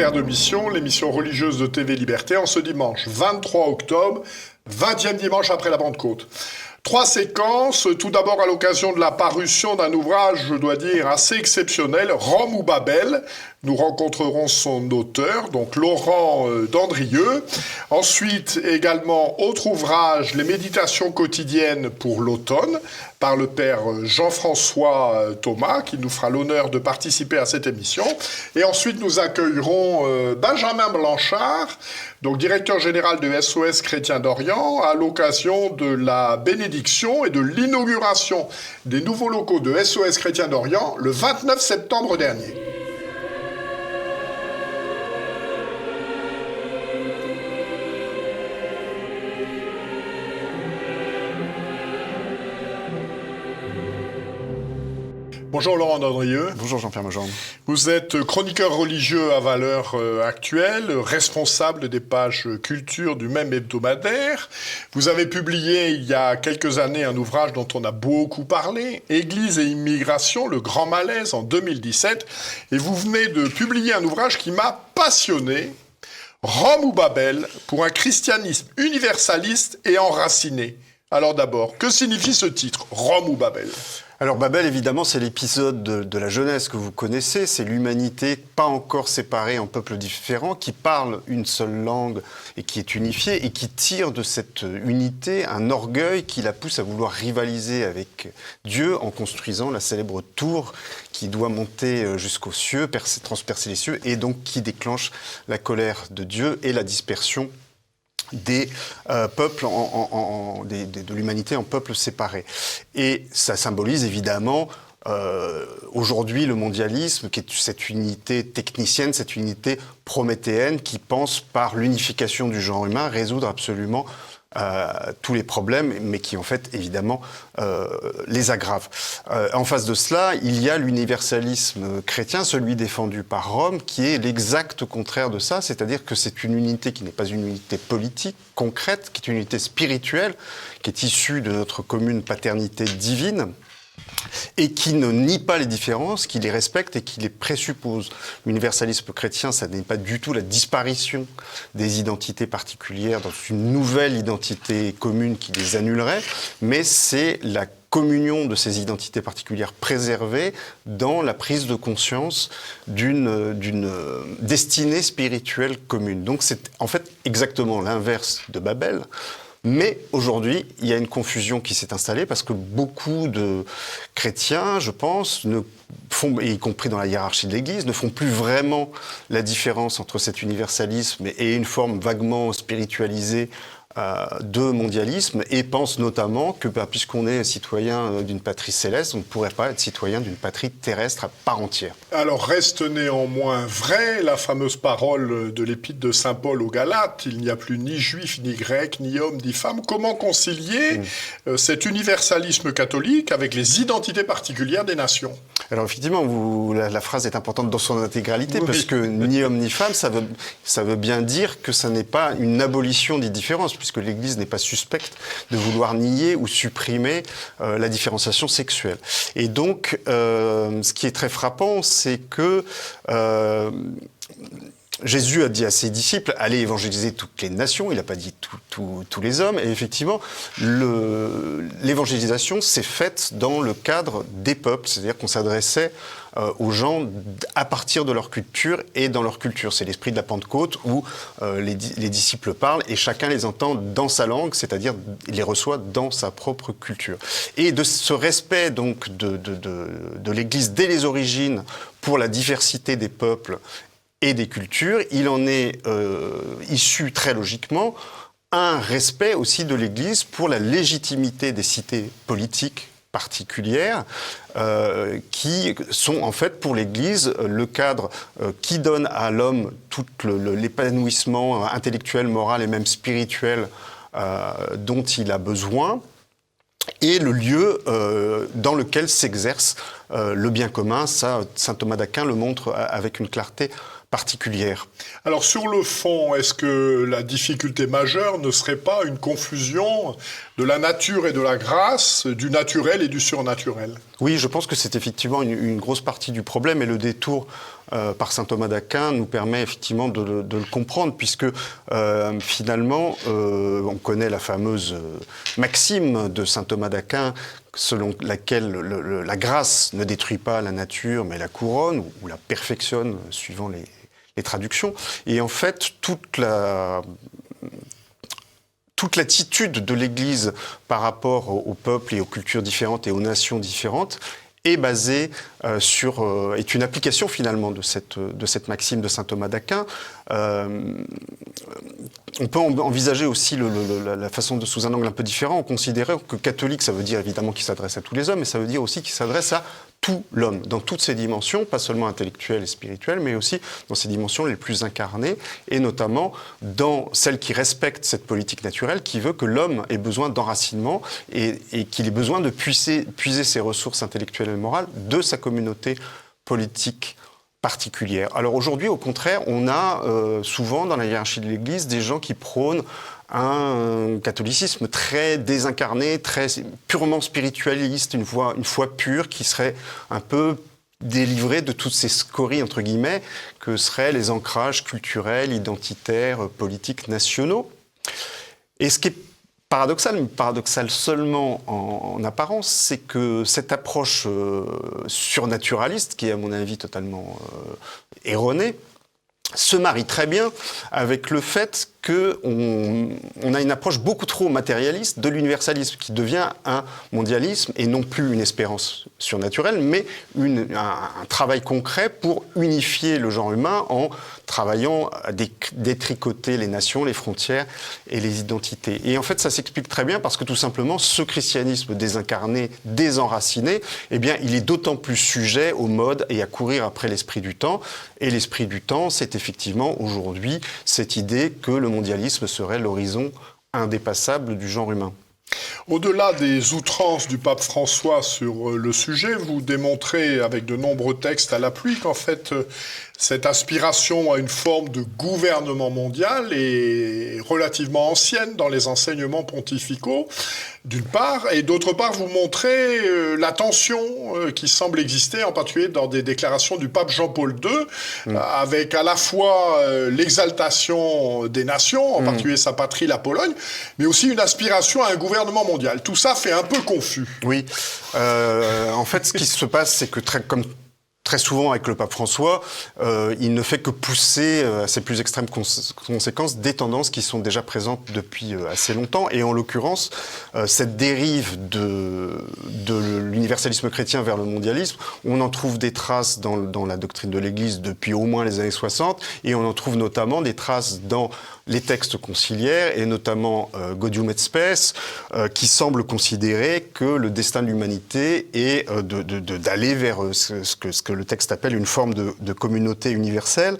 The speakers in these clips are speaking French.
Terre de Mission, l'émission religieuse de TV Liberté, en ce dimanche 23 octobre, 20e dimanche après la Pentecôte. 3 séquences, tout d'abord à l'occasion de la parution d'un ouvrage, je dois dire, assez exceptionnel, Rome ou Babel. Nous rencontrerons son auteur, donc Laurent Dandrieux. Ensuite, également, autre ouvrage, Les méditations quotidiennes pour l'automne, par le père Jean-François Thomas, qui nous fera l'honneur de participer à cette émission. Et ensuite, nous accueillerons Benjamin Blanchard, donc directeur général de SOS Chrétien d'Orient, à l'occasion de la bénédiction et de l'inauguration des nouveaux locaux de SOS Chrétien d'Orient le 29 septembre dernier. Bonjour Laurent Dandrieux. Bonjour Jean-Pierre Mojande. Vous êtes chroniqueur religieux à valeur actuelle, responsable des pages culture du même hebdomadaire. Vous avez publié il y a quelques années un ouvrage dont on a beaucoup parlé, Église et immigration, le grand malaise en 2017. Et vous venez de publier un ouvrage qui m'a passionné, Rome ou Babel, pour un christianisme universaliste et enraciné. Alors d'abord, que signifie ce titre, Rome ou Babel ? Alors Babel, évidemment, c'est l'épisode de la Genèse que vous connaissez. C'est l'humanité pas encore séparée en peuples différents, qui parle une seule langue et qui est unifiée, et qui tire de cette unité un orgueil qui la pousse à vouloir rivaliser avec Dieu en construisant la célèbre tour qui doit monter jusqu'aux cieux, transpercer les cieux, et donc qui déclenche la colère de Dieu et la dispersion des peuples, de l'humanité en peuples séparés. Et ça symbolise évidemment aujourd'hui le mondialisme, qui est cette unité technicienne, cette unité prométhéenne qui pense par l'unification du genre humain résoudre absolument tous les problèmes, mais qui en fait évidemment les aggravent. En face de cela, il y a l'universalisme chrétien, celui défendu par Rome, qui est l'exact contraire de ça, c'est-à-dire que c'est une unité qui n'est pas une unité politique, concrète, qui est une unité spirituelle, qui est issue de notre commune paternité divine, et qui ne nie pas les différences, qui les respecte et qui les présuppose. L'universalisme chrétien, ça n'est pas du tout la disparition des identités particulières dans une nouvelle identité commune qui les annulerait, mais c'est la communion de ces identités particulières préservées dans la prise de conscience d'une destinée spirituelle commune. Donc c'est en fait exactement l'inverse de Babel. Mais aujourd'hui, il y a une confusion qui s'est installée parce que beaucoup de chrétiens, je pense, y compris dans la hiérarchie de l'Église, ne font plus vraiment la différence entre cet universalisme et une forme vaguement spiritualisée de mondialisme, et pensent notamment que puisqu'on est citoyen d'une patrie céleste, on ne pourrait pas être citoyen d'une patrie terrestre à part entière. Alors reste néanmoins vrai la fameuse parole de l'épître de Saint Paul aux Galates, il n'y a plus ni juif, ni grec, ni homme, ni femme. Comment concilier cet universalisme catholique avec les identités particulières des nations ? Alors effectivement, la phrase est importante dans son intégralité, oui. Parce que ni homme ni femme, ça veut bien dire que ça n'est pas une abolition des différences, puisque l'Église n'est pas suspecte de vouloir nier ou supprimer la différenciation sexuelle. Et donc, ce qui est très frappant, c'est que Jésus a dit à ses disciples, allez évangéliser toutes les nations, il n'a pas dit tous les hommes, et effectivement, l'évangélisation s'est faite dans le cadre des peuples, c'est-à-dire qu'on s'adressait aux gens à partir de leur culture et dans leur culture. C'est l'esprit de la Pentecôte où les disciples parlent et chacun les entend dans sa langue, c'est-à-dire il les reçoit dans sa propre culture. Et de ce respect donc de l'Église dès les origines pour la diversité des peuples et des cultures, il en est issu très logiquement un respect aussi de l'Église pour la légitimité des cités politiques particulières qui sont en fait pour l'Église le cadre qui donne à l'homme tout l'épanouissement intellectuel, moral et même spirituel dont il a besoin, et le lieu dans lequel s'exerce le bien commun. Ça, saint Thomas d'Aquin le montre avec une clarté particulière. Alors sur le fond, est-ce que la difficulté majeure ne serait pas une confusion de la nature et de la grâce, du naturel et du surnaturel? Oui, je pense que c'est effectivement une grosse partie du problème, et le détour par saint Thomas d'Aquin nous permet effectivement de le comprendre, puisque finalement, on connaît la fameuse maxime de saint Thomas d'Aquin, selon laquelle la grâce ne détruit pas la nature, mais la couronne, ou la perfectionne, suivant les traductions. Et en fait, toute l'attitude de l'Église par rapport aux peuples et aux cultures différentes et aux nations différentes est basée est une application finalement de cette maxime de saint Thomas d'Aquin. On peut envisager aussi la façon sous un angle un peu différent, en considérant que catholique, ça veut dire évidemment qu'il s'adresse à tous les hommes, mais ça veut dire aussi qu'il s'adresse à tout l'homme, dans toutes ses dimensions, pas seulement intellectuelles et spirituelles, mais aussi dans ses dimensions les plus incarnées, et notamment dans celle qui respecte cette politique naturelle, qui veut que l'homme ait besoin d'enracinement et qu'il ait besoin de puiser ses ressources intellectuelles et morales de sa communauté politique particulière. Alors aujourd'hui, au contraire, on a souvent dans la hiérarchie de l'Église des gens qui prônent un catholicisme très désincarné, très purement spiritualiste, une foi pure qui serait un peu délivrée de toutes ces scories, entre guillemets, que seraient les ancrages culturels, identitaires, politiques, nationaux. Et ce qui est paradoxal, mais paradoxal seulement en apparence, c'est que cette approche surnaturaliste, qui est à mon avis totalement erronée, se marie très bien avec le fait qu'on a une approche beaucoup trop matérialiste de l'universalisme, qui devient un mondialisme et non plus une espérance surnaturelle, mais un travail concret pour unifier le genre humain en travaillant à détricoter les nations, les frontières et les identités. Et en fait, ça s'explique très bien parce que tout simplement, ce christianisme désincarné, désenraciné, eh bien, il est d'autant plus sujet aux modes et à courir après l'esprit du temps. Et l'esprit du temps, c'est effectivement aujourd'hui cette idée que le mondialisme serait l'horizon indépassable du genre humain. Au-delà des outrances du pape François sur le sujet, vous démontrez avec de nombreux textes à l'appui qu'en fait, cette aspiration à une forme de gouvernement mondial est relativement ancienne dans les enseignements pontificaux, d'une part, et d'autre part, vous montrez la tension qui semble exister, en particulier dans des déclarations du pape Jean-Paul II, avec à la fois l'exaltation des nations, en particulier sa patrie, la Pologne, mais aussi une aspiration à un gouvernement mondial. Tout ça fait un peu confus. Oui. En fait, ce qui se passe, c'est que comme très souvent avec le pape François, il ne fait que pousser à ses plus extrêmes conséquences des tendances qui sont déjà présentes depuis assez longtemps. Et en l'occurrence, cette dérive de l'universalisme chrétien vers le mondialisme, on en trouve des traces dans la doctrine de l'Église depuis au moins les années 60, et on en trouve notamment des traces dans les textes conciliaires, et notamment Gaudium et Spes, qui semble considérer que le destin de l'humanité est d'aller vers ce que le texte appelle une forme de communauté universelle.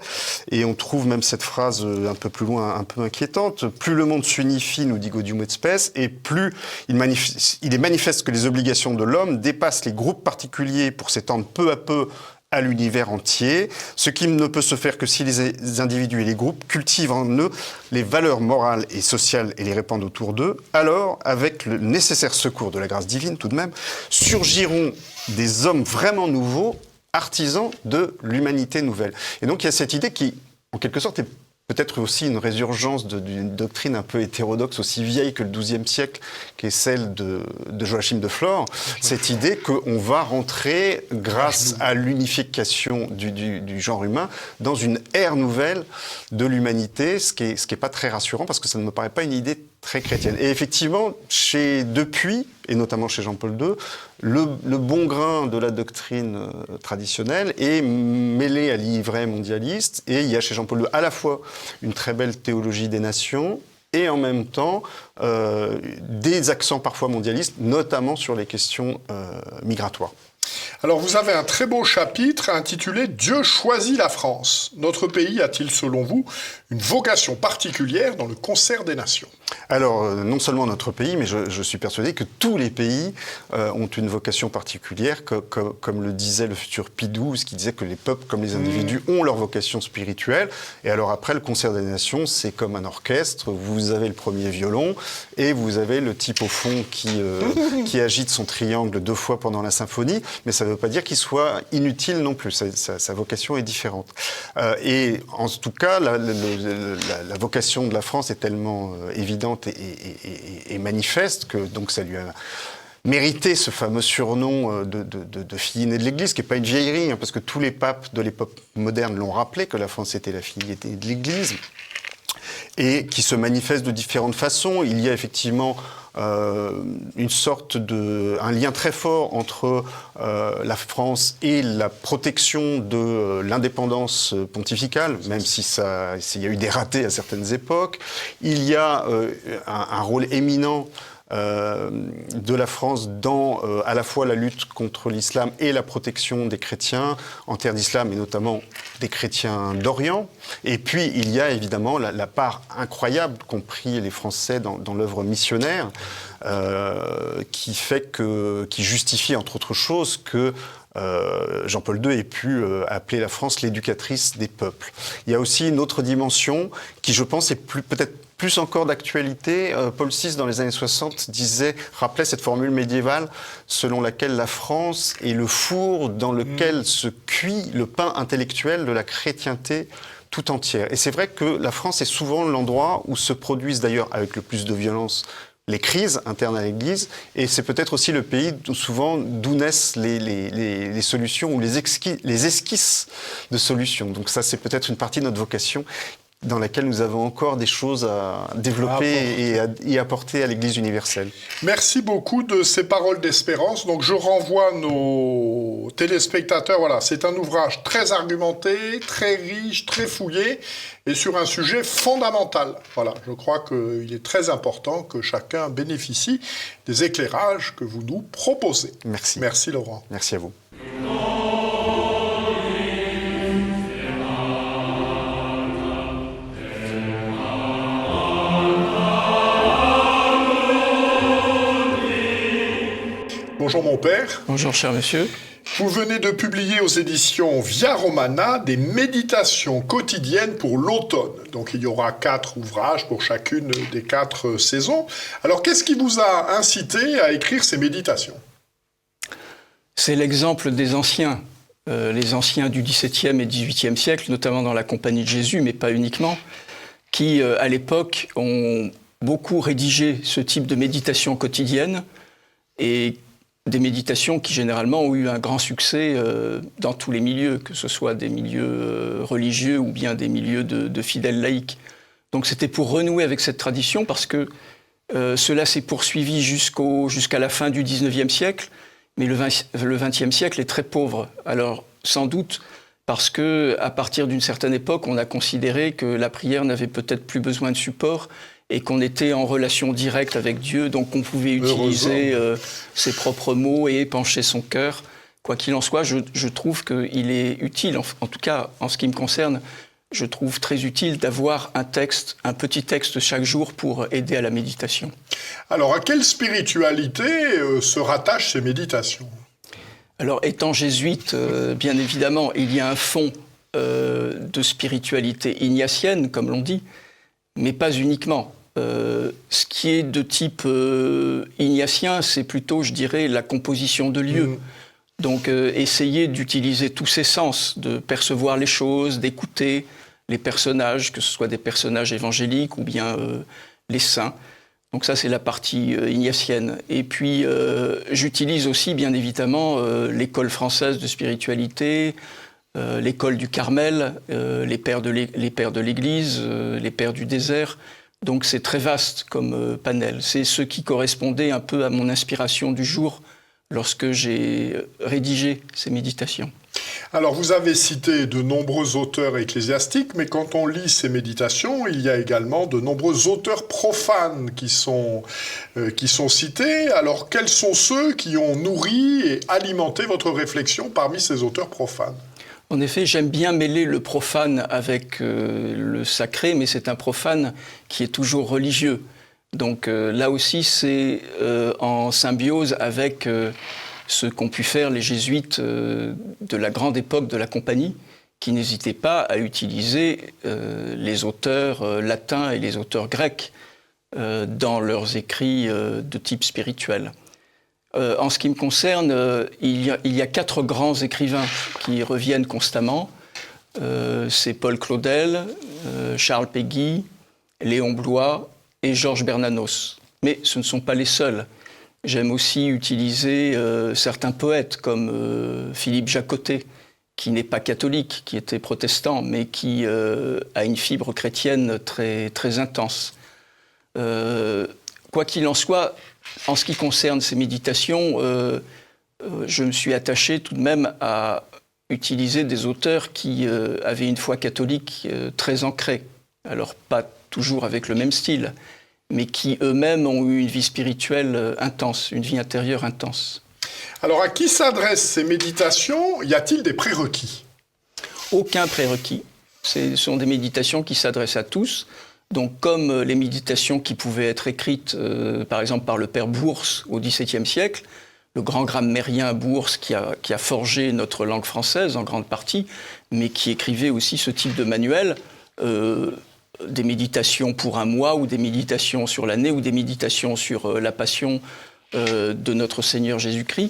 Et on trouve même cette phrase un peu plus loin, un peu inquiétante. Plus le monde s'unifie, nous dit Gaudium et Spes, et plus il est manifeste que les obligations de l'homme dépassent les groupes particuliers pour s'étendre peu à peu à l'univers entier, ce qui ne peut se faire que si les individus et les groupes cultivent en eux les valeurs morales et sociales et les répandent autour d'eux. Alors, avec le nécessaire secours de la grâce divine tout de même, surgiront des hommes vraiment nouveaux, artisans de l'humanité nouvelle. Et donc il y a cette idée qui, en quelque sorte, est peut-être aussi une résurgence d'une doctrine un peu hétérodoxe, aussi vieille que le XIIe siècle, qui est celle de Joachim de Flore, cette idée qu'on va rentrer, grâce à l'unification du genre humain, dans une ère nouvelle de l'humanité, ce qui est pas très rassurant, parce que ça ne me paraît pas une idée très chrétienne. Et effectivement, depuis, et notamment chez Jean-Paul II, le bon grain de la doctrine traditionnelle est mêlé à l'ivraie mondialiste, et il y a chez Jean-Paul II à la fois une très belle théologie des nations, et en même temps des accents parfois mondialistes, notamment sur les questions migratoires. Alors vous avez un très beau chapitre intitulé « Dieu choisit la France ». Notre pays a-t-il, selon vous, une vocation particulière dans le concert des nations ? Alors, non seulement notre pays, mais je suis persuadé que tous les pays ont une vocation particulière, comme le disait le futur Pie XII, qui disait que les peuples, comme les individus, ont leur vocation spirituelle. Et alors après, le concert des nations, c'est comme un orchestre. Vous avez le premier violon et vous avez le type au fond qui agite son triangle 2 fois pendant la symphonie, mais ça ne veut pas dire qu'il soit inutile non plus. Sa vocation est différente. Et en tout cas, la vocation de la France est tellement évidente et manifeste que donc ça lui a mérité ce fameux surnom de fille aînée de l'Église, qui n'est pas une vieillerie, hein, parce que tous les papes de l'époque moderne l'ont rappelé, que la France était la fille aînée de l'Église, et qui se manifeste de différentes façons. Il y a effectivement une sorte un lien très fort entre la France et la protection de l'indépendance pontificale, même s'il y a eu des ratés à certaines époques. Il y a un rôle éminent de la France dans à la fois la lutte contre l'islam et la protection des chrétiens en terre d'islam, et notamment des chrétiens d'Orient. Et puis il y a évidemment la part incroyable qu'ont pris les Français dans l'œuvre missionnaire, qui justifie entre autres choses que Jean-Paul II ait pu appeler la France l'éducatrice des peuples. Il y a aussi une autre dimension qui, je pense, est peut-être plus encore d'actualité. Paul VI, dans les années 60, rappelait cette formule médiévale selon laquelle la France est le four dans lequel se cuit le pain intellectuel de la chrétienté tout entière. Et c'est vrai que la France est souvent l'endroit où se produisent, d'ailleurs avec le plus de violence, les crises internes à l'Église, et c'est peut-être aussi le pays d'où naissent les solutions ou les esquisses de solutions. Donc ça, c'est peut-être une partie de notre vocation dans laquelle nous avons encore des choses à développer et à apporter à l'Église universelle. Merci beaucoup de ces paroles d'espérance. Donc je renvoie nos téléspectateurs, voilà, c'est un ouvrage très argumenté, très riche, très fouillé, et sur un sujet fondamental. Voilà, je crois qu'il est très important que chacun bénéficie des éclairages que vous nous proposez. Merci. Merci Laurent. Merci à vous. Bonjour mon père. Bonjour cher monsieur. Vous venez de publier aux éditions Via Romana des méditations quotidiennes pour l'automne. Donc il y aura 4 ouvrages pour chacune des 4 saisons. Alors qu'est-ce qui vous a incité à écrire ces méditations ? C'est l'exemple des anciens, les anciens du XVIIe et XVIIIe siècle, notamment dans la Compagnie de Jésus, mais pas uniquement, qui à l'époque ont beaucoup rédigé ce type de méditation quotidienne, et des méditations qui généralement ont eu un grand succès dans tous les milieux, que ce soit des milieux religieux ou bien des milieux de fidèles laïcs. Donc c'était pour renouer avec cette tradition, parce que cela s'est poursuivi jusqu'à la fin du XIXe siècle, mais le XXe siècle est très pauvre. Alors sans doute parce qu'à partir d'une certaine époque, on a considéré que la prière n'avait peut-être plus besoin de support, et qu'on était en relation directe avec Dieu, donc on pouvait utiliser ses propres mots et épancher son cœur. Quoi qu'il en soit, je trouve qu'il est utile, en tout cas en ce qui me concerne, je trouve très utile d'avoir un petit texte chaque jour pour aider à la méditation. Alors à quelle spiritualité se rattachent ces méditations ? Alors étant jésuite, bien évidemment, il y a un fond de spiritualité ignatienne, comme l'on dit, mais pas uniquement. Ce qui est de type ignatien, c'est plutôt, je dirais, la composition de lieux. Donc, essayer d'utiliser tous ses sens, de percevoir les choses, d'écouter les personnages, que ce soit des personnages évangéliques ou bien les saints. Donc ça, c'est la partie ignatienne. Et puis, j'utilise aussi, bien évidemment, l'école française de spiritualité, l'école du Carmel, les pères de l'Église, les pères du désert. Donc c'est très vaste comme panel. C'est ce qui correspondait un peu à mon inspiration du jour lorsque j'ai rédigé ces méditations. Alors vous avez cité de nombreux auteurs ecclésiastiques, mais quand on lit ces méditations, il y a également de nombreux auteurs profanes qui sont cités. Alors quels sont ceux qui ont nourri et alimenté votre réflexion parmi ces auteurs profanes ? En effet, j'aime bien mêler le profane avec le sacré, mais c'est un profane qui est toujours religieux. Donc là aussi, c'est en symbiose avec ce qu'ont pu faire les jésuites de la grande époque de la Compagnie, qui n'hésitaient pas à utiliser les auteurs latins et les auteurs grecs dans leurs écrits de type spirituel. En ce qui me concerne, il y a 4 grands écrivains qui reviennent constamment. C'est Paul Claudel, Charles Péguy, Léon Bloy et Georges Bernanos. Mais ce ne sont pas les seuls. J'aime aussi utiliser certains poètes comme Philippe Jacotet, qui n'est pas catholique, qui était protestant, mais qui a une fibre chrétienne très, très intense. Quoi qu'il en soit, en ce qui concerne ces méditations, je me suis attaché tout de même à utiliser des auteurs qui avaient une foi catholique très ancrée. Alors pas toujours avec le même style, mais qui eux-mêmes ont eu une vie spirituelle intense, une vie intérieure intense. Alors à qui s'adressent ces méditations? Y a-t-il des prérequis? Aucun prérequis. Ce sont des méditations qui s'adressent à tous. Donc, comme les méditations qui pouvaient être écrites, par exemple, par le père Bourse au XVIIe siècle, le grand grammairien Bourse qui a forgé notre langue française en grande partie, mais qui écrivait aussi ce type de manuel, des méditations pour un mois, ou des méditations sur l'année, ou des méditations sur la passion de notre Seigneur Jésus-Christ.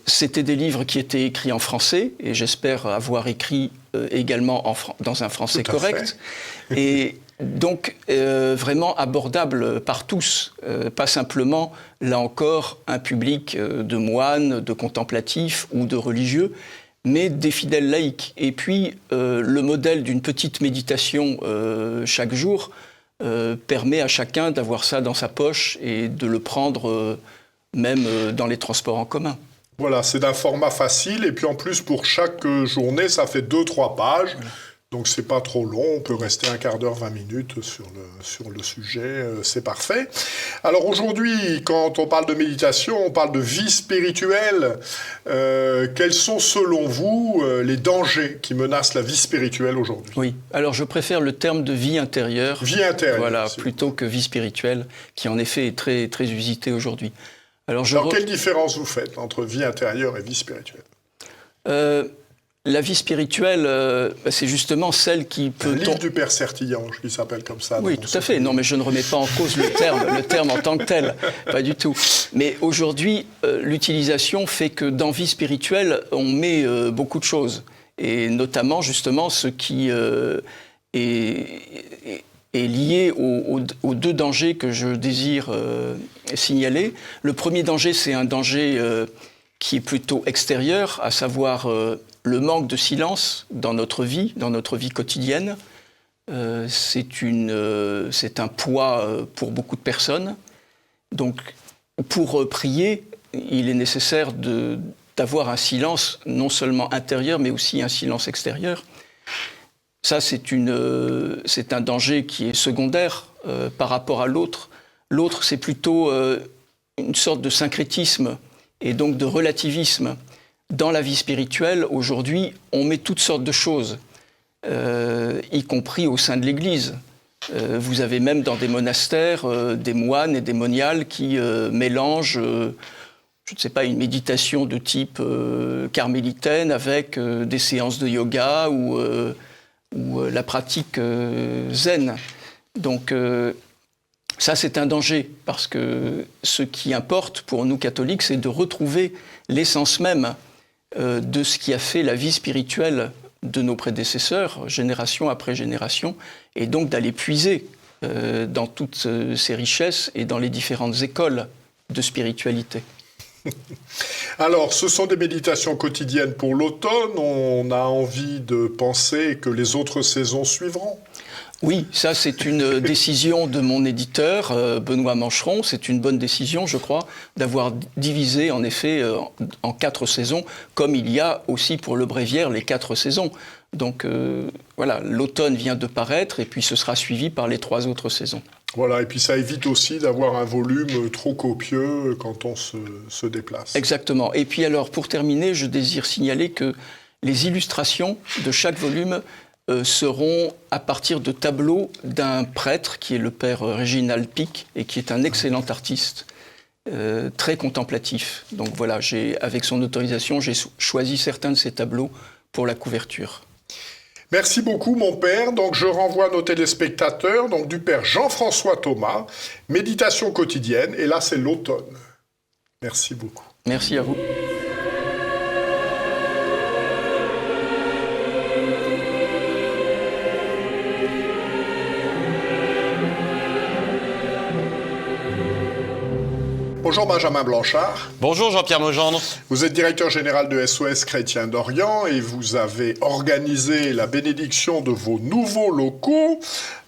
C'était des livres qui étaient écrits en français, et j'espère avoir écrit également dans un français correct. Et donc, vraiment abordable par tous, pas simplement, là encore, un public de moines, de contemplatifs ou de religieux, mais des fidèles laïcs. Et puis, le modèle d'une petite méditation chaque jour permet à chacun d'avoir ça dans sa poche et de le prendre même dans les transports en commun. Voilà, c'est d'un format facile, et puis en plus, pour chaque journée, ça fait 2-3 pages. Voilà. Donc c'est pas trop long, on peut rester un quart d'heure, 20 minutes sur le sujet, c'est parfait. Alors aujourd'hui, quand on parle de méditation, on parle de vie spirituelle. Quels sont selon vous les dangers qui menacent la vie spirituelle aujourd'hui? Oui, alors je préfère le terme de vie intérieure. Vie intérieure. Voilà, plutôt que vie spirituelle, qui en effet est très, très usitée aujourd'hui. Alors quelle différence vous faites entre vie intérieure et vie spirituelle? La vie spirituelle, c'est justement celle qui peut... Un livre du Père Sertillange, qui s'appelle comme ça. Oui, tout à fait. Non, mais je ne remets pas en cause le terme en tant que tel. Pas du tout. Mais aujourd'hui, l'utilisation fait que dans vie spirituelle, on met beaucoup de choses. Et notamment, justement, ce qui est lié aux 2 dangers que je désire signaler. Le premier danger, c'est un danger qui est plutôt extérieur, à savoir... le manque de silence dans notre vie quotidienne, c'est un poids pour beaucoup de personnes. Donc, pour prier, il est nécessaire d'avoir un silence non seulement intérieur, mais aussi un silence extérieur. Ça, c'est un danger qui est secondaire par rapport à l'autre. L'autre, c'est plutôt une sorte de syncrétisme et donc de relativisme. Dans la vie spirituelle, aujourd'hui, on met toutes sortes de choses, y compris au sein de l'Église. Vous avez même dans des monastères des moines et des moniales qui mélangent, je ne sais pas, une méditation de type carmélitaine avec des séances de yoga ou la pratique zen. Donc ça, c'est un danger, parce que ce qui importe pour nous catholiques, c'est de retrouver l'essence même de ce qui a fait la vie spirituelle de nos prédécesseurs, génération après génération, et donc d'aller puiser dans toutes ces richesses et dans les différentes écoles de spiritualité. Alors, ce sont des méditations quotidiennes pour l'automne. On a envie de penser que les autres saisons suivront. Oui, ça c'est une décision de mon éditeur, Benoît Mancheron. C'est une bonne décision, je crois, d'avoir divisé en effet en 4 saisons, comme il y a aussi pour le bréviaire les 4 saisons. Donc voilà, l'automne vient de paraître et puis ce sera suivi par les 3 autres saisons. Voilà, et puis ça évite aussi d'avoir un volume trop copieux quand on se déplace. Exactement. Et puis alors, pour terminer, je désire signaler que les illustrations de chaque volume seront à partir de tableaux d'un prêtre qui est le père Réginald Pic et qui est un excellent artiste, très contemplatif. Donc voilà, avec son autorisation, j'ai choisi certains de ces tableaux pour la couverture. Merci beaucoup, mon père. Donc, je renvoie nos téléspectateurs du père Jean-François Thomas, Méditation quotidienne. Et là, c'est l'automne. Merci beaucoup. Merci à vous. Bonjour Benjamin Blanchard. Bonjour Jean-Pierre Mogendre. Vous êtes directeur général de SOS Chrétiens d'Orient et vous avez organisé la bénédiction de vos nouveaux locaux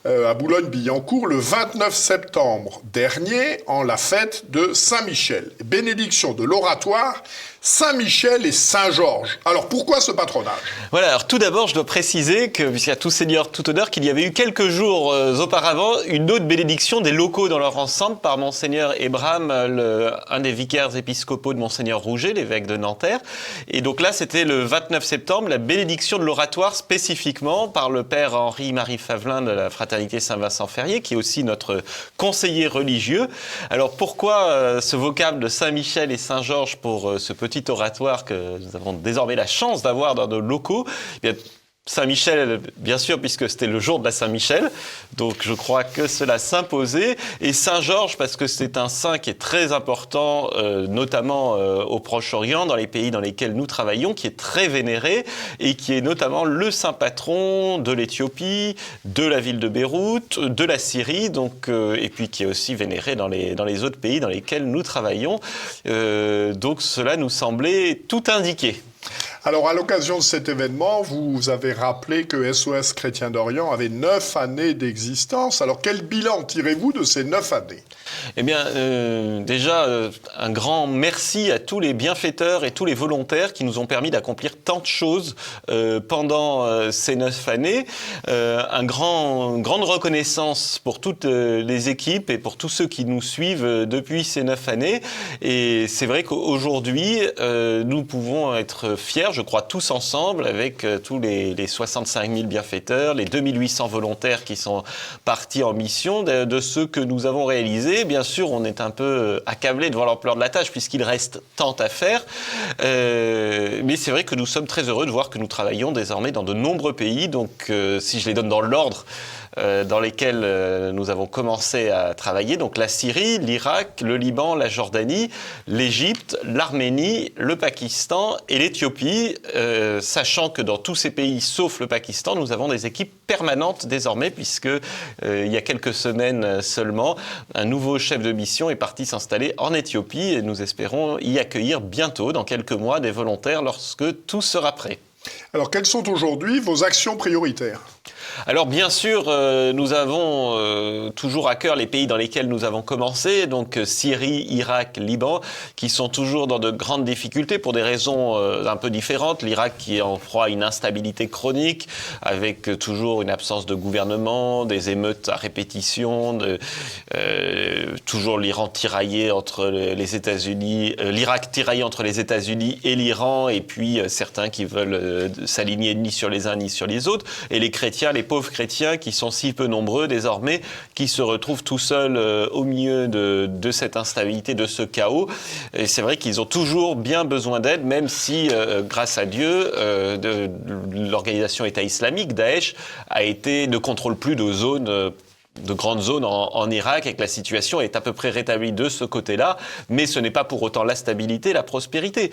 à Boulogne-Billancourt le 29 septembre dernier en la fête de Saint-Michel. Bénédiction de l'oratoire Saint-Michel et Saint-Georges. Alors pourquoi ce patronage ? Voilà, alors tout d'abord je dois préciser que, puisqu'il y a tout seigneur, tout honneur, qu'il y avait eu quelques jours auparavant une autre bénédiction des locaux dans leur ensemble par Monseigneur Ebram, un des vicaires épiscopaux de Monseigneur Rouget, l'évêque de Nanterre. Et donc là c'était le 29 septembre, la bénédiction de l'oratoire spécifiquement par le père Henri-Marie Favelin de la Fraternité Saint-Vincent-Ferrier, qui est aussi notre conseiller religieux. Alors pourquoi ce vocable de Saint-Michel et Saint-Georges pour ce petit oratoire que nous avons désormais la chance d'avoir dans nos locaux? Eh bien, Saint-Michel, bien sûr, puisque c'était le jour de la Saint-Michel, donc je crois que cela s'imposait. Et Saint-Georges, parce que c'est un saint qui est très important, notamment au Proche-Orient, dans les pays dans lesquels nous travaillons, qui est très vénéré, et qui est notamment le saint patron de l'Éthiopie, de la ville de Beyrouth, de la Syrie, donc, et puis qui est aussi vénéré dans les autres pays dans lesquels nous travaillons. Donc cela nous semblait tout indiqué. Alors, à l'occasion de cet événement, vous avez rappelé que SOS Chrétiens d'Orient avait 9 années d'existence. Alors, quel bilan tirez-vous de ces 9 années ? Eh bien, déjà, un grand merci à tous les bienfaiteurs et tous les volontaires qui nous ont permis d'accomplir tant de choses pendant ces 9 années. Grande reconnaissance pour toutes les équipes et pour tous ceux qui nous suivent depuis ces 9 années. Et c'est vrai qu'aujourd'hui, nous pouvons être fiers, je crois, tous ensemble, avec tous les 65 000 bienfaiteurs, les 2800 volontaires qui sont partis en mission, de ceux que nous avons réalisés. Bien sûr, on est un peu accablé devant l'ampleur de la tâche, puisqu'il reste tant à faire. Mais c'est vrai que nous sommes très heureux de voir que nous travaillons désormais dans de nombreux pays. Donc, si je les donne dans l'ordre dans lesquels nous avons commencé à travailler, donc la Syrie, l'Irak, le Liban, la Jordanie, l'Égypte, l'Arménie, le Pakistan et l'Éthiopie, sachant que dans tous ces pays, sauf le Pakistan, nous avons des équipes permanentes désormais, puisque il y a quelques semaines seulement, un nouveau chef de mission est parti s'installer en Éthiopie et nous espérons y accueillir bientôt, dans quelques mois, des volontaires lorsque tout sera prêt. Alors, quelles sont aujourd'hui vos actions prioritaires ? Alors bien sûr, nous avons toujours à cœur les pays dans lesquels nous avons commencé, donc Syrie, Irak, Liban, qui sont toujours dans de grandes difficultés pour des raisons un peu différentes. L'Irak qui est en proie à une instabilité chronique, avec toujours une absence de gouvernement, des émeutes à répétition, toujours l'Iran tiraillé entre les États-Unis, l'Irak tiraillé entre les États-Unis et l'Iran, et puis certains qui veulent s'aligner ni sur les uns ni sur les autres, et les chrétiens, les pauvres chrétiens qui sont si peu nombreux désormais, qui se retrouvent tout seuls au milieu de cette instabilité, de ce chaos. Et c'est vrai qu'ils ont toujours bien besoin d'aide, même si, grâce à Dieu, l'organisation État islamique, Daesh, ne contrôle plus de grandes zones en Irak, et que la situation est à peu près rétablie de ce côté-là, mais ce n'est pas pour autant la stabilité, la prospérité.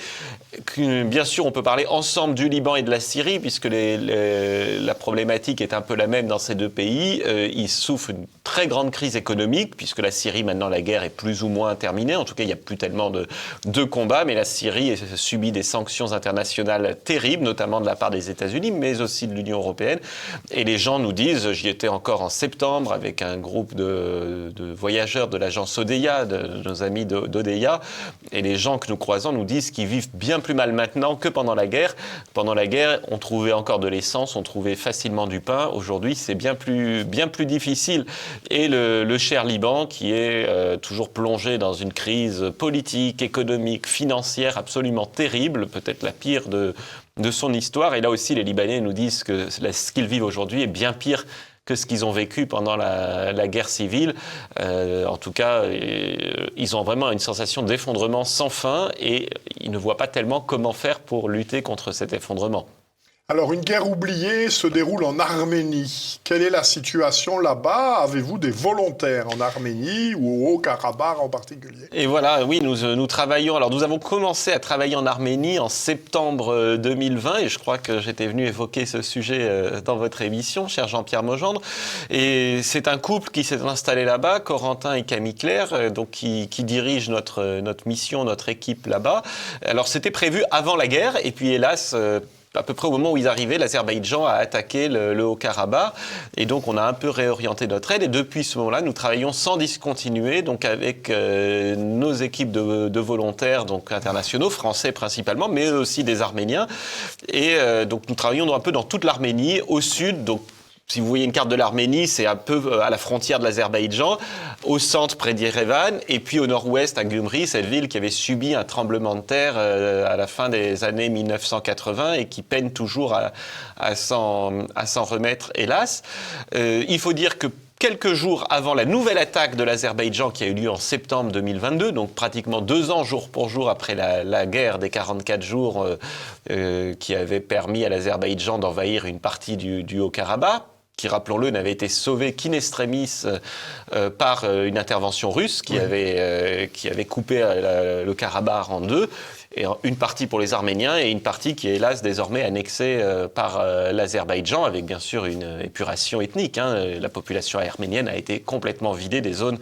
Bien sûr, on peut parler ensemble du Liban et de la Syrie, puisque la problématique est un peu la même dans ces deux pays. Ils souffrent une très grande crise économique, puisque la Syrie, maintenant, la guerre est plus ou moins terminée. En tout cas, il n'y a plus tellement de combats, mais la Syrie subit des sanctions internationales terribles, notamment de la part des États-Unis, mais aussi de l'Union européenne. Et les gens nous disent, j'y étais encore en septembre avec un groupe de voyageurs de l'agence Odeya, de nos amis d'Odeya, et les gens que nous croisons nous disent qu'ils vivent bien plus mal maintenant que pendant la guerre. Pendant la guerre, on trouvait encore de l'essence, on trouvait facilement du pain. Aujourd'hui, c'est bien plus difficile. Et le cher Liban, qui est toujours plongé dans une crise politique, économique, financière absolument terrible, peut-être la pire de son histoire. Et là aussi, les Libanais nous disent que ce qu'ils vivent aujourd'hui est bien pire que ce qu'ils ont vécu pendant la guerre civile. En tout cas, ils ont vraiment une sensation d'effondrement sans fin et ils ne voient pas tellement comment faire pour lutter contre cet effondrement. Alors, une guerre oubliée se déroule en Arménie. Quelle est la situation là-bas? Avez-vous des volontaires en Arménie ou au Haut-Karabakh en particulier? Et voilà, oui, nous travaillons. Alors, nous avons commencé à travailler en Arménie en septembre 2020 et je crois que j'étais venu évoquer ce sujet dans votre émission, cher Jean-Pierre Mogendre. Et c'est un couple qui s'est installé là-bas, Corentin et Camille Claire, donc qui dirigent notre mission, notre équipe là-bas. Alors, c'était prévu avant la guerre et puis hélas, à peu près au moment où ils arrivaient, l'Azerbaïdjan a attaqué le Haut-Karabakh. Et donc, on a un peu réorienté notre aide. Et depuis ce moment-là, nous travaillons sans discontinuer, donc avec nos équipes de volontaires, donc internationaux, français principalement, mais aussi des Arméniens. Et donc, nous travaillons un peu dans toute l'Arménie, au sud, donc si vous voyez une carte de l'Arménie, c'est un peu à la frontière de l'Azerbaïdjan, au centre près d'Yerevan, et puis au nord-ouest à Gyumri, cette ville qui avait subi un tremblement de terre à la fin des années 1980 et qui peine toujours à s'en remettre, hélas. Il faut dire que quelques jours avant la nouvelle attaque de l'Azerbaïdjan qui a eu lieu en septembre 2022, donc pratiquement 2 ans jour pour jour après la guerre des 44 jours qui avait permis à l'Azerbaïdjan d'envahir une partie du Haut-Karabakh, qui, rappelons-le, n'avait été sauvé qu'in extremis par une intervention russe qui avait coupé le Karabakh en deux, et une partie pour les Arméniens et une partie qui est hélas désormais annexée par l'Azerbaïdjan, avec bien sûr une épuration ethnique. La population arménienne a été complètement vidée des zones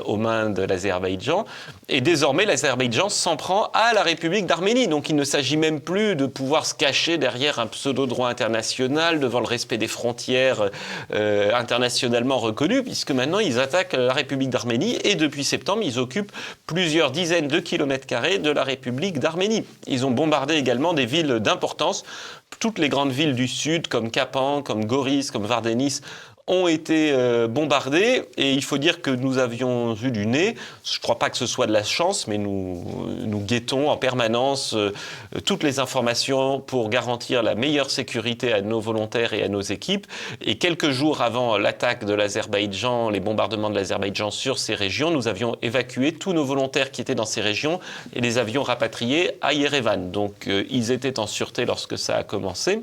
aux mains de l'Azerbaïdjan. Et désormais, l'Azerbaïdjan s'en prend à la République d'Arménie. Donc il ne s'agit même plus de pouvoir se cacher derrière un pseudo-droit international, devant le respect des frontières internationalement reconnues, puisque maintenant ils attaquent la République d'Arménie et depuis septembre, ils occupent plusieurs dizaines de kilomètres carrés de la République d'Arménie. Ils ont bombardé également des villes d'importance. Toutes les grandes villes du sud, comme Kapan, comme Goris, comme Vardenis, ont été bombardées. Et il faut dire que nous avions eu du nez. Je ne crois pas que ce soit de la chance, mais nous guettons en permanence toutes les informations pour garantir la meilleure sécurité à nos volontaires et à nos équipes. Et quelques jours avant l'attaque de l'Azerbaïdjan, les bombardements de l'Azerbaïdjan sur ces régions, nous avions évacué tous nos volontaires qui étaient dans ces régions et les avions rapatriés à Yerevan. Donc ils étaient en sûreté lorsque ça a commencé.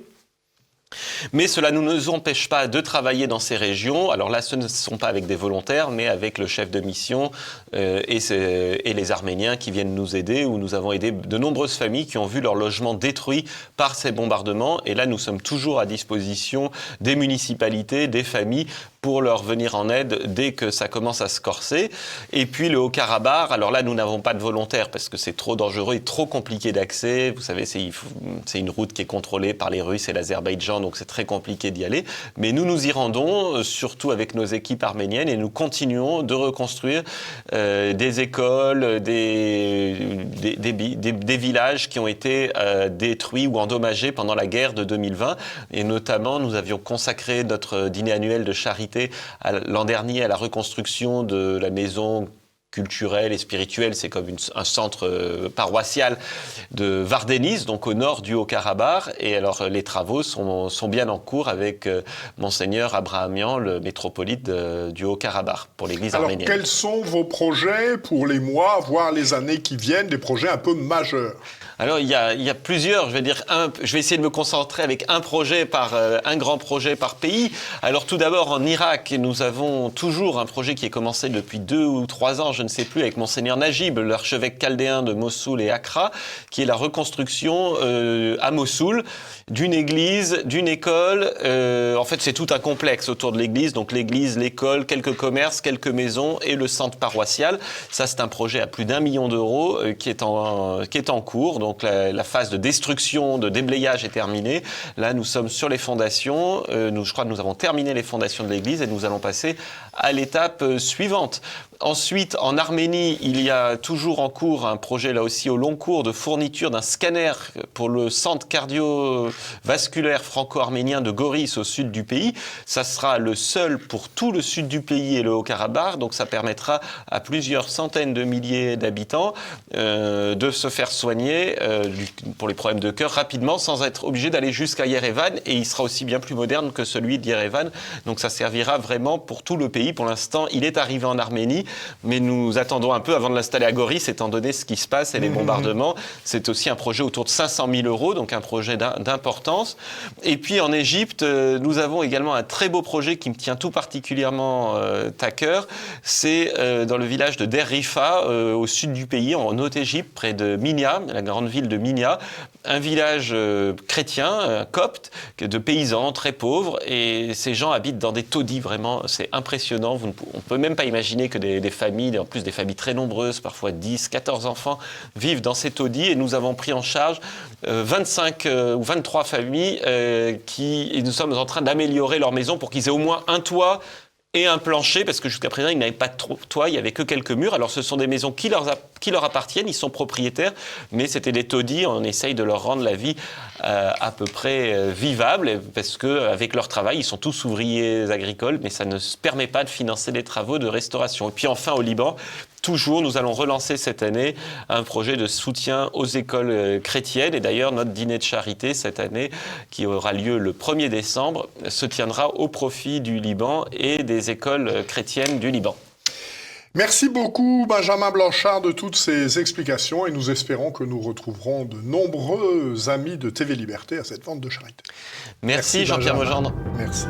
Mais cela ne nous empêche pas de travailler dans ces régions. Alors là, ce ne sont pas avec des volontaires, mais avec le chef de mission et les Arméniens qui viennent nous aider, où nous avons aidé de nombreuses familles qui ont vu leur logement détruit par ces bombardements. Et là, nous sommes toujours à disposition des municipalités, des familles, pour leur venir en aide dès que ça commence à se corser. Et puis le Haut-Karabakh, alors là, nous n'avons pas de volontaires parce que c'est trop dangereux et trop compliqué d'accès. Vous savez, c'est une route qui est contrôlée par les Russes et l'Azerbaïdjan, donc c'est très compliqué d'y aller. Mais nous y rendons, surtout avec nos équipes arméniennes, et nous continuons de reconstruire des écoles, des villages qui ont été détruits ou endommagés pendant la guerre de 2020. Et notamment, nous avions consacré notre dîner annuel de charité l'an dernier à la reconstruction de la maison culturelle et spirituelle, c'est comme un centre paroissial de Vardenis, donc au nord du Haut-Karabakh. Et alors les travaux sont bien en cours avec Monseigneur Abrahamian, le métropolite du Haut-Karabakh, pour l'église arménienne. Alors quels sont vos projets pour les mois, voire les années qui viennent, des projets un peu majeurs? Alors il y a plusieurs, je vais essayer de me concentrer avec un grand projet par pays. Alors tout d'abord en Irak, nous avons toujours un projet qui est commencé depuis 2 ou 3 ans, je ne sais plus, avec Monseigneur Najib, l'archevêque chaldéen de Mossoul et Accra, qui est la reconstruction à Mossoul d'une église, d'une école. En fait, c'est tout un complexe autour de l'église, donc l'église, l'école, quelques commerces, quelques maisons et le centre paroissial. Ça, c'est un projet à plus d'1 million d'euros qui est en cours. Donc la phase de destruction, de déblayage est terminée. Là, nous sommes sur les fondations. Je crois que nous avons terminé les fondations de l'église et nous allons passer à l'étape suivante. Ensuite, en Arménie, il y a toujours en cours un projet, là aussi au long cours, de fourniture d'un scanner pour le centre cardiovasculaire franco-arménien de Goris, au sud du pays. Ça sera le seul pour tout le sud du pays et le Haut-Karabakh, donc ça permettra à plusieurs centaines de milliers d'habitants de se faire soigner pour les problèmes de cœur rapidement, sans être obligé d'aller jusqu'à Yerevan, et il sera aussi bien plus moderne que celui de Yerevan, donc ça servira vraiment pour tout le pays. Pour l'instant, il est arrivé en Arménie, mais nous attendons un peu avant de l'installer à Goris, étant donné ce qui se passe et les bombardements. C'est aussi un projet autour de 500 000 €, donc un projet d'importance. Et puis en Égypte, nous avons également un très beau projet qui me tient tout particulièrement à cœur. C'est dans le village de Der Rifa, au sud du pays, en Haute-Égypte, près de Minya, la grande ville de Minya. Un village chrétien, copte, de paysans très pauvres, et ces gens habitent dans des taudis, vraiment, c'est impressionnant. On ne peut même pas imaginer que des familles, en plus des familles très nombreuses, parfois 10, 14 enfants, vivent dans ces taudis, et nous avons pris en charge 25 ou 23 familles et nous sommes en train d'améliorer leur maison pour qu'ils aient au moins un toit et un plancher, parce que jusqu'à présent, ils n'avaient pas de toit, il n'y avait que quelques murs. Alors, ce sont des maisons qui leur appartiennent, ils sont propriétaires, mais c'était des taudis, on essaye de leur rendre la vie à peu près vivable, parce qu'avec leur travail, ils sont tous ouvriers agricoles, mais ça ne se permet pas de financer des travaux de restauration. Et puis enfin, au Liban, toujours, nous allons relancer cette année un projet de soutien aux écoles chrétiennes. Et d'ailleurs, notre dîner de charité cette année, qui aura lieu le 1er décembre, se tiendra au profit du Liban et des écoles chrétiennes du Liban. Merci beaucoup, Benjamin Blanchard, de toutes ces explications, et nous espérons que nous retrouverons de nombreux amis de TV Liberté à cette vente de charité. Merci Jean-Pierre Mogendre. Merci.